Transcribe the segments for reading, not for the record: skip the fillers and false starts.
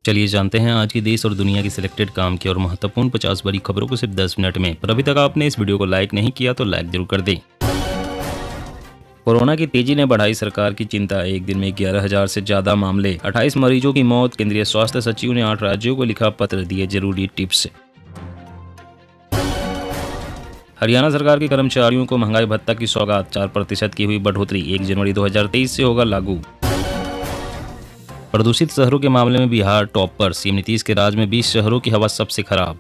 चलिए जानते हैं आज की देश और दुनिया की सिलेक्टेड काम की और महत्वपूर्ण 50 बड़ी खबरों को सिर्फ 10 मिनट में। पर अभी तक आपने इस वीडियो को लाइक नहीं किया तो लाइक जरूर कर दें। कोरोना की तेजी ने बढ़ाई सरकार की चिंता। एक दिन में 11,000 से ज्यादा मामले, 28 मरीजों की मौत। केंद्रीय स्वास्थ्य सचिव ने 8 राज्यों को लिखा पत्र, दिए जरूरी टिप्स। हरियाणा सरकार के कर्मचारियों को महंगाई भत्ता की सौगात, 4% की हुई बढ़ोतरी, 1 जनवरी 2023 से होगा लागू। प्रदूषित शहरों के मामले में बिहार टॉप पर, सीएम नीतीश के राज में 20 शहरों की हवा सबसे खराब।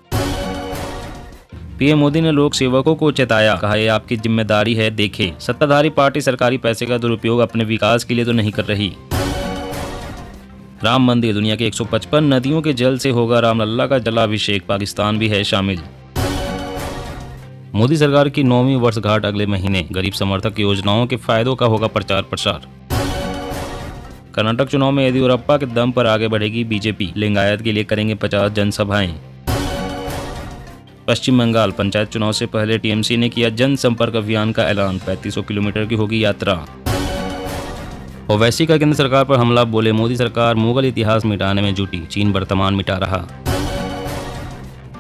पीएम मोदी ने लोक सेवकों को चेताया, कहा यह आपकी जिम्मेदारी है, देखें सत्ताधारी पार्टी सरकारी पैसे का दुरुपयोग अपने विकास के लिए तो नहीं कर रही। राम मंदिर, दुनिया के 155 नदियों के जल से होगा रामलला का जलाभिषेक, पाकिस्तान भी है शामिल। मोदी सरकार की 9वीं वर्षगांठ अगले महीने, गरीब समर्थक योजनाओं के फायदों का होगा प्रचार प्रसार। कर्नाटक चुनाव में येदियुरप्पा के दम पर आगे बढ़ेगी बीजेपी, लिंगायत के लिए करेंगे 50 जनसभाएं। पश्चिम बंगाल, पंचायत चुनाव से पहले टीएमसी ने किया जनसंपर्क अभियान का ऐलान, 3500 किलोमीटर की होगी यात्रा। ओवैसी का केंद्र सरकार पर हमला, बोले मोदी सरकार मुगल इतिहास मिटाने में जुटी, चीन वर्तमान मिटा रहा।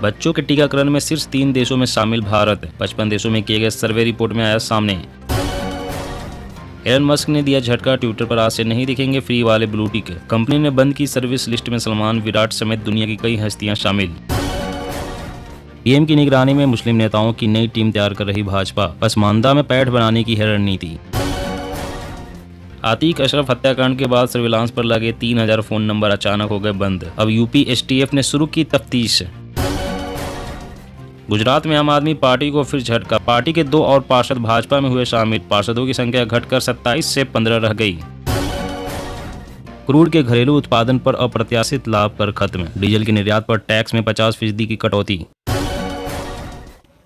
बच्चों के टीकाकरण में शीर्ष 3 देशों में शामिल भारत, 55 देशों में किए गए सर्वे रिपोर्ट में आया सामने। एलन मस्क ने दिया झटका, ट्विटर पर आज से नहीं दिखेंगे फ्री वाले ब्लू टिक। कंपनी ने बंद की सर्विस लिस्ट में सलमान, विराट समेत दुनिया की कई हस्तियां शामिल। पीएम की निगरानी में मुस्लिम नेताओं की नई टीम तैयार कर रही भाजपा, पसमानदा में पैठ बनाने की है रणनीति। आतिक अशरफ हत्याकांड के बाद सर्विलांस पर लगे 3000 फोन नंबर अचानक हो गए बंद, अब यूपी एसटीएफ ने शुरू की तफ्तीश। गुजरात में आम आदमी पार्टी को फिर झटका, पार्टी के 2 और पार्षद भाजपा में हुए शामिल, पार्षदों की संख्या घटकर 27 से 15 रह गई। क्रूड के घरेलू उत्पादन पर अप्रत्याशित लाभ कर खत्म, डीजल के निर्यात पर टैक्स में 50% की कटौती।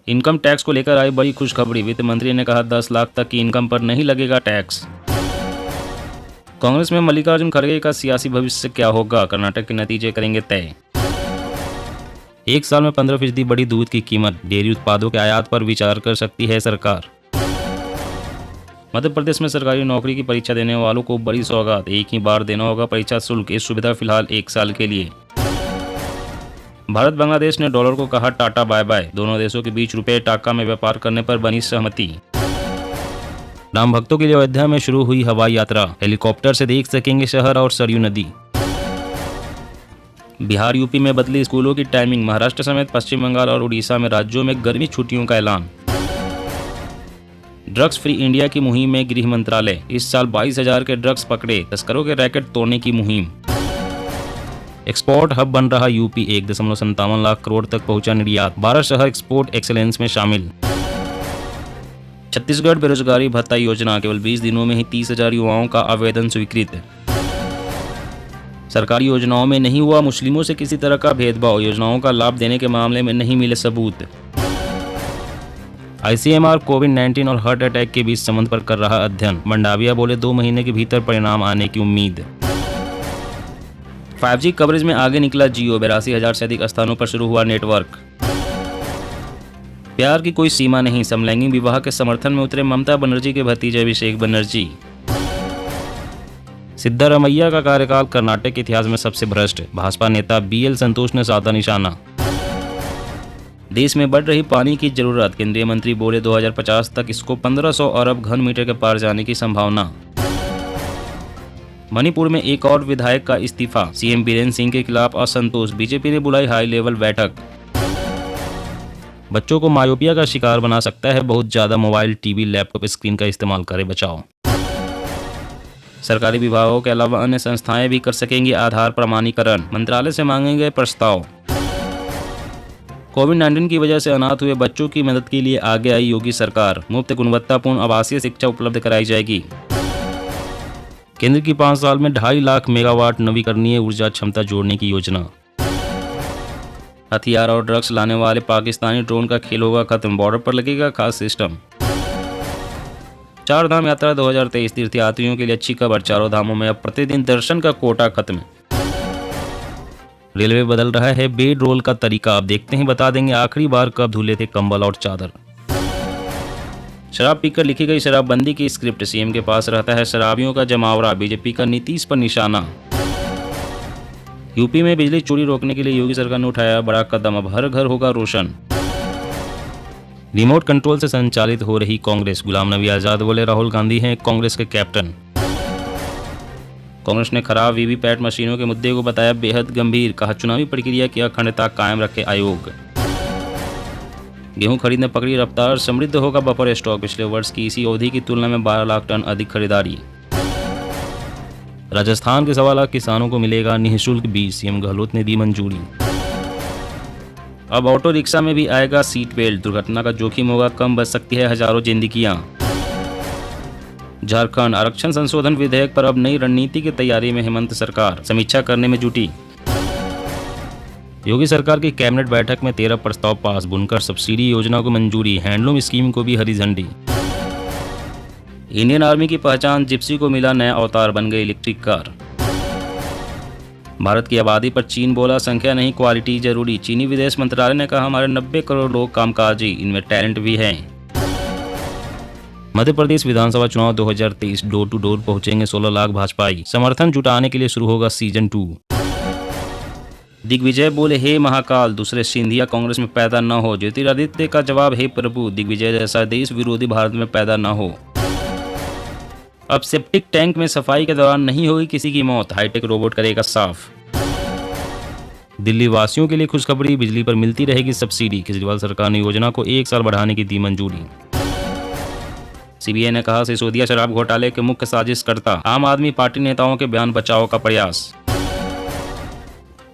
इनकम टैक्स को लेकर आई बड़ी खुशखबरी, वित्त मंत्री ने कहा 10 लाख तक की इनकम पर नहीं लगेगा टैक्स। कांग्रेस में मल्लिकार्जुन खड़गे का सियासी भविष्य क्या होगा, कर्नाटक के नतीजे करेंगे तय। एक साल में 15% बढ़ी दूध की कीमत, डेयरी उत्पादों के आयात पर विचार कर सकती है सरकार। मध्य प्रदेश में सरकारी नौकरी की परीक्षा देने वालों को बड़ी सौगात, एक ही बार देना होगा परीक्षा शुल्क, इस सुविधा फिलहाल 1 साल के लिए। भारत बांग्लादेश ने डॉलर को कहा टाटा बाय बाय, दोनों देशों के बीच रुपए टाका में व्यापार करने पर बनी सहमति। राम भक्तों के लिए अयोध्या में शुरू हुई हवाई यात्रा, हेलीकॉप्टर से देख सकेंगे शहर और सरयू नदी। बिहार यूपी में बदली स्कूलों की टाइमिंग, महाराष्ट्र समेत पश्चिम बंगाल और उड़ीसा में राज्यों में गर्मी छुट्टियों का ऐलान। ड्रग्स फ्री इंडिया की मुहिम में गृह मंत्रालय, इस साल 22,000 के ड्रग्स पकड़े, तस्करों के रैकेट तोड़ने की मुहिम। एक्सपोर्ट हब बन रहा यूपी, 1.57 लाख करोड़ तक पहुंचा निर्यात, 12 शहर एक्सपोर्ट एक्सेलेंस में शामिल। छत्तीसगढ़ बेरोजगारी भत्ता योजना, केवल 20 दिनों में ही 30,000 युवाओं का आवेदन स्वीकृत। सरकारी योजनाओं में नहीं हुआ मुस्लिमों से किसी तरह का भेदभाव, योजनाओं का लाभ देने के मामले में नहीं मिले सबूत। आईसीएमआर कोविड-19 और हार्ट अटैक के बीच संबंध पर कर रहा अध्ययन, मंडाविया बोले 2 महीने के भीतर परिणाम आने की उम्मीद। 5G कवरेज में आगे निकला जियो, 82,000 से अधिक स्थानों पर शुरू हुआ नेटवर्क। प्यार की कोई सीमा नहीं, समलैंगिक विवाह के समर्थन में उतरे ममता बनर्जी के भतीजे अभिषेक बनर्जी। सिद्धारमैया का कार्यकाल कर्नाटक के इतिहास में सबसे भ्रष्ट, भाजपा नेता BL संतोष ने साधा निशाना। देश में बढ़ रही पानी की जरूरत, केंद्रीय मंत्री बोले 2050 तक इसको 1500 अरब घन मीटर के पार जाने की संभावना। मणिपुर में एक और विधायक का इस्तीफा, सीएम बीरेन सिंह के खिलाफ असंतोष, बीजेपी ने बुलाई हाई लेवल बैठक। बच्चों को मायोपिया का शिकार बना सकता है बहुत ज्यादा मोबाइल, टीवी, लैपटॉप स्क्रीन का इस्तेमाल, करे बचाओ। सरकारी विभागों के अलावा अन्य संस्थाएं भी कर सकेंगी आधार प्रमाणीकरण, मंत्रालय से मांगेंगे प्रस्ताव। कोविड-19 की वजह से अनाथ हुए बच्चों की मदद के लिए आगे आई योगी सरकार, मुफ्त गुणवत्तापूर्ण आवासीय शिक्षा उपलब्ध कराई जाएगी। केंद्र की 5 साल में 2.5 लाख मेगावाट नवीकरणीय ऊर्जा क्षमता जोड़ने की योजना। हथियार और ड्रग्स लाने वाले पाकिस्तानी ड्रोन का खेल होगा खत्म, बॉर्डर पर लगेगा खास सिस्टम। 4 धाम यात्रा 2023, तीर्थयात्रियों के लिए अच्छी खबर, चारों धामों में अब प्रतिदिन दर्शन का कोटा खत्म। रेलवे बदल रहा है बेड रोल का तरीका, अब देखते हैं बता देंगे आखिरी बार कब धुले थे कंबल और चादर। शराब पीकर लिखी गई शराबबंदी की स्क्रिप्ट, सीएम के पास रहता है शराबियों का जमावड़ा, बीजेपी का नीतीश पर निशाना। यूपी में बिजली चोरी रोकने के लिए योगी सरकार ने उठाया बड़ा कदम, अब हर घर होगा रोशन। रिमोट कंट्रोल से संचालित हो रही कांग्रेस, गुलाम नबी आजाद बोले राहुल गांधी हैं कांग्रेस के कैप्टन। कांग्रेस ने खराब वीवीपैट मशीनों के मुद्दे को बताया बेहद गंभीर, कहा चुनावी प्रक्रिया की अखंडता कायम रखे आयोग। गेहूं खरीद में पकड़ी रफ्तार, समृद्ध होगा बफर स्टॉक, पिछले वर्ष की इसी अवधि की तुलना में 12 लाख टन अधिक खरीदारी। राजस्थान के 1.25 लाख किसानों को मिलेगा निःशुल्क बीज, सीएम गहलोत ने दी मंजूरी। अब ऑटो रिक्शा में भी आएगा सीट बेल्ट, दुर्घटना का जोखिम होगा कम, बच सकती है हजारों जिंदगियां। झारखंड आरक्षण संशोधन विधेयक पर अब नई रणनीति की तैयारी में हेमंत सरकार, समीक्षा करने में जुटी। योगी सरकार की कैबिनेट बैठक में 13 प्रस्ताव पास, बुनकर सब्सिडी योजना को मंजूरी, हैंडलूम स्कीम को भी हरी झंडी। इंडियन आर्मी की पहचान, जिप्सी को मिला नया अवतार, बन गई इलेक्ट्रिक कार। भारत की आबादी पर चीन बोला संख्या नहीं क्वालिटी जरूरी, चीनी विदेश मंत्रालय ने कहा हमारे 90 करोड़ लोग कामकाजी, इनमें टैलेंट भी है। मध्य प्रदेश विधानसभा चुनाव 2023, डोर टू डोर पहुंचेंगे 16 लाख भाजपाई, समर्थन जुटाने के लिए शुरू होगा सीजन 2। दिग्विजय बोले हे महाकाल, दूसरे सिंधिया कांग्रेस में पैदा न हो, ज्योतिरादित्य का जवाब हे प्रभु, दिग्विजय जैसा देश विरोधी भारत में पैदा न हो। अब सेप्टिक टैंक में सफाई के दौरान नहीं होगी किसी की मौत, हाईटेक रोबोट करेगा साफ। दिल्ली वासियों के लिए खुशखबरी, बिजली पर मिलती रहेगी सब्सिडी, केजरीवाल सरकार ने योजना को 1 साल बढ़ाने की दी मंजूरी। सीबीआई ने कहा सिसोदिया शराब घोटाले के मुख्य साजिशकर्ता, आम आदमी पार्टी नेताओं के बयान बचाव का प्रयास।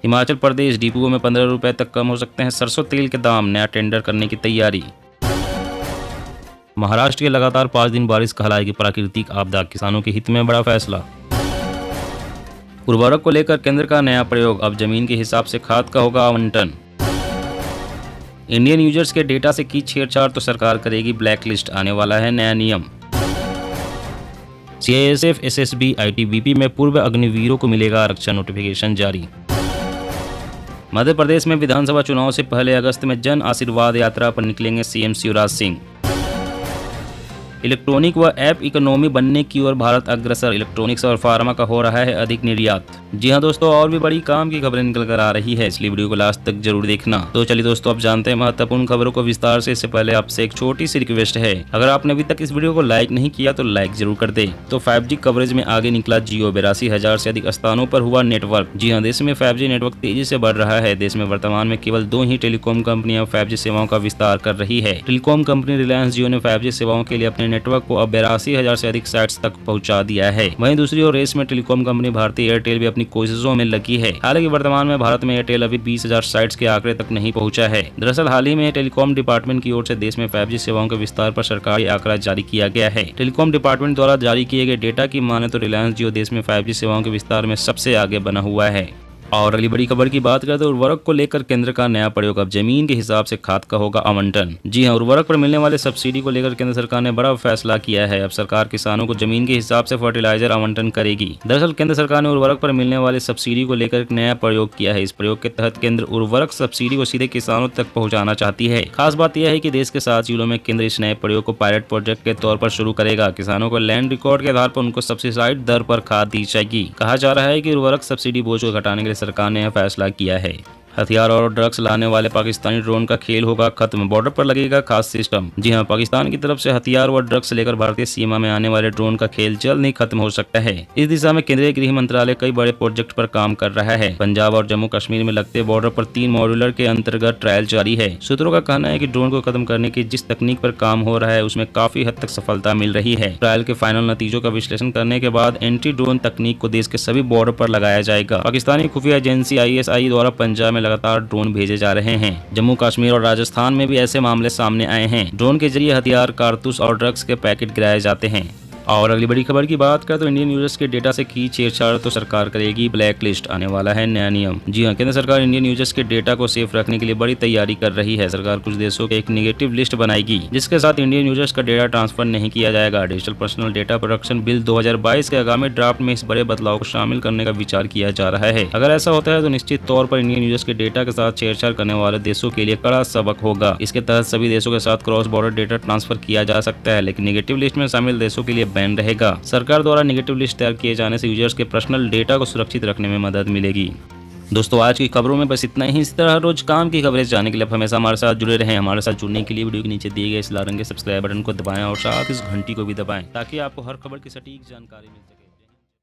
हिमाचल प्रदेश डिपुओं में 15 रुपए तक कम हो सकते हैं सरसों तेल के दाम, नया टेंडर करने की तैयारी। महाराष्ट्र के लगातार 5 दिन बारिश कहलाएगी प्राकृतिक आपदा, किसानों के हित में बड़ा फैसला। उर्वरक को लेकर केंद्र का नया प्रयोग, अब जमीन के हिसाब से खाद का होगा आवंटन। इंडियन यूजर्स के डेटा से की छेड़छाड़ तो सरकार करेगी ब्लैकलिस्ट, आने वाला है नया नियम। सीआईएसएफ, एसएसबी, आईटीबीपी में पूर्व अग्निवीरों को मिलेगा आरक्षण, नोटिफिकेशन जारी। मध्य प्रदेश में विधानसभा चुनाव से पहले अगस्त में जन आशीर्वाद यात्रा पर निकलेंगे सीएम शिवराज सिंह। इलेक्ट्रॉनिक व ऐप इकोनॉमी बनने की ओर भारत अग्रसर, इलेक्ट्रॉनिक्स और फार्मा का हो रहा है अधिक निर्यात। जी हां दोस्तों, और भी बड़ी काम की खबरें निकल कर आ रही है, इसलिए वीडियो को लास्ट तक जरूर देखना। तो चलिए दोस्तों, अब जानते हैं महत्वपूर्ण खबरों को विस्तार से। इससे पहले आपसे एक छोटी सी रिक्वेस्ट है, अगर आपने अभी तक इस वीडियो को लाइक नहीं किया तो लाइक जरूर कर दे। तो 5G कवरेज में आगे निकला जियो, 82,000 से अधिक स्थानों पर हुआ नेटवर्क। जी हाँ, देश में 5G नेटवर्क तेजी से बढ़ रहा है। देश में वर्तमान में केवल 2 ही टेलीकॉम कंपनियां 5G सेवाओं का विस्तार कर रही है। टेलीकॉम कंपनी रिलायंस जियो ने 5G सेवाओं के लिए अपने नेटवर्क को अब 82,000 से अधिक साइट्स तक पहुंचा दिया है। वहीं दूसरी ओर रेस में टेलीकॉम कंपनी भारती एयरटेल भी अपनी कोशिशों में लगी है। हालांकि वर्तमान में भारत में एयरटेल अभी 20,000 साइट्स के आंकड़े तक नहीं पहुंचा है। दरअसल हाल ही में टेलीकॉम डिपार्टमेंट की ओर से देश में 5G सेवाओं के विस्तार पर सरकारी आंकड़ा जारी किया गया है। टेलीकॉम डिपार्टमेंट द्वारा जारी किए गए डेटा की माने तो रिलायंस जियो देश में 5G सेवाओं के विस्तार में सबसे आगे बना हुआ है। और अगली बड़ी खबर की बात करें तो उर्वरक को लेकर केंद्र का नया प्रयोग, अब जमीन के हिसाब से खाद का होगा आवंटन। जी हां, उर्वरक पर मिलने वाले सब्सिडी को लेकर केंद्र सरकार ने बड़ा फैसला किया है। अब सरकार किसानों को जमीन के हिसाब से फर्टिलाइजर आवंटन करेगी। दरअसल केंद्र सरकार ने उर्वरक पर मिलने वाले सब्सिडी को लेकर एक नया प्रयोग किया है। इस प्रयोग के तहत केंद्र उर्वरक सब्सिडी को सीधे किसानों तक पहुँचाना चाहती है। खास बात यह है कि देश के 7 जिलों में केंद्र इस नए प्रयोग को पायलट प्रोजेक्ट के तौर पर शुरू करेगा। किसानों को लैंड रिकॉर्ड के आधार पर उनको सब्सिडाइज्ड दर पर खाद दी जाएगी। कहा जा रहा है कि उर्वरक सब्सिडी बोझ को घटाने के लिए सरकार ने यह फैसला किया है। हथियार और ड्रग्स लाने वाले पाकिस्तानी ड्रोन का खेल होगा खत्म, बॉर्डर पर लगेगा खास सिस्टम। जी हां, पाकिस्तान की तरफ से हथियार व ड्रग्स लेकर भारतीय सीमा में आने वाले ड्रोन का खेल जल्द ही खत्म हो सकता है। इस दिशा में केंद्रीय गृह मंत्रालय कई बड़े प्रोजेक्ट पर काम कर रहा है। पंजाब और जम्मू कश्मीर में लगते बॉर्डर पर 3 मॉड्यूलर के अंतर्गत ट्रायल जारी है। सूत्रों का कहना है कि ड्रोन को खत्म करने की जिस तकनीक पर काम हो रहा है उसमें काफी हद तक सफलता मिल रही है। ट्रायल के फाइनल नतीजों का विश्लेषण करने के बाद एंटी ड्रोन तकनीक को देश के सभी बॉर्डर पर लगाया जाएगा। पाकिस्तानी खुफिया एजेंसी ISI द्वारा पंजाब में लगातार ड्रोन भेजे जा रहे हैं। जम्मू कश्मीर और राजस्थान में भी ऐसे मामले सामने आए हैं। ड्रोन के जरिए हथियार, कारतूस और ड्रग्स के पैकेट गिराए जाते हैं। और अगली बड़ी खबर की बात करें तो इंडियन यूजर्स के डेटा से की छेड़छाड़ तो सरकार करेगी ब्लैक लिस्ट, आने वाला है नया नियम। जी हां, केंद्र सरकार इंडियन यूजर्स के डेटा को सेफ रखने के लिए बड़ी तैयारी कर रही है। सरकार कुछ देशों के एक नेगेटिव लिस्ट बनाएगी जिसके साथ इंडियन यूजर्स का डेटा ट्रांसफर नहीं किया जाएगा। Digital personal data protection bill 2022 के आगामी ड्राफ्ट में इस बड़े बदलाव को शामिल करने का विचार किया जा रहा है। अगर ऐसा होता है तो निश्चित तौर पर इंडियन यूजर्स के डेटा के साथ छेड़छाड़ करने वाले देशों के लिए कड़ा सबक होगा। इसके तहत सभी देशों के साथ क्रॉस बॉर्डर डेटा ट्रांसफर किया जा सकता है, लेकिन नेगेटिव लिस्ट में शामिल देशों के लिए बैन रहेगा। सरकार द्वारा नेगेटिव लिस्ट तैयार किए जाने से यूजर्स के पर्सनल डेटा को सुरक्षित रखने में मदद मिलेगी। दोस्तों आज की खबरों में बस इतना ही। इस तरह रोज काम की खबरें जानने के लिए आप हमेशा हमारे साथ जुड़े रहें। हमारे साथ जुड़ने के लिए वीडियो के नीचे दिए गए इस लाल रंग के सब्सक्राइब बटन को दबाएं और साथ इस घंटी को भी दबाएं ताकि आपको हर खबर की सटीक जानकारी मिल सके।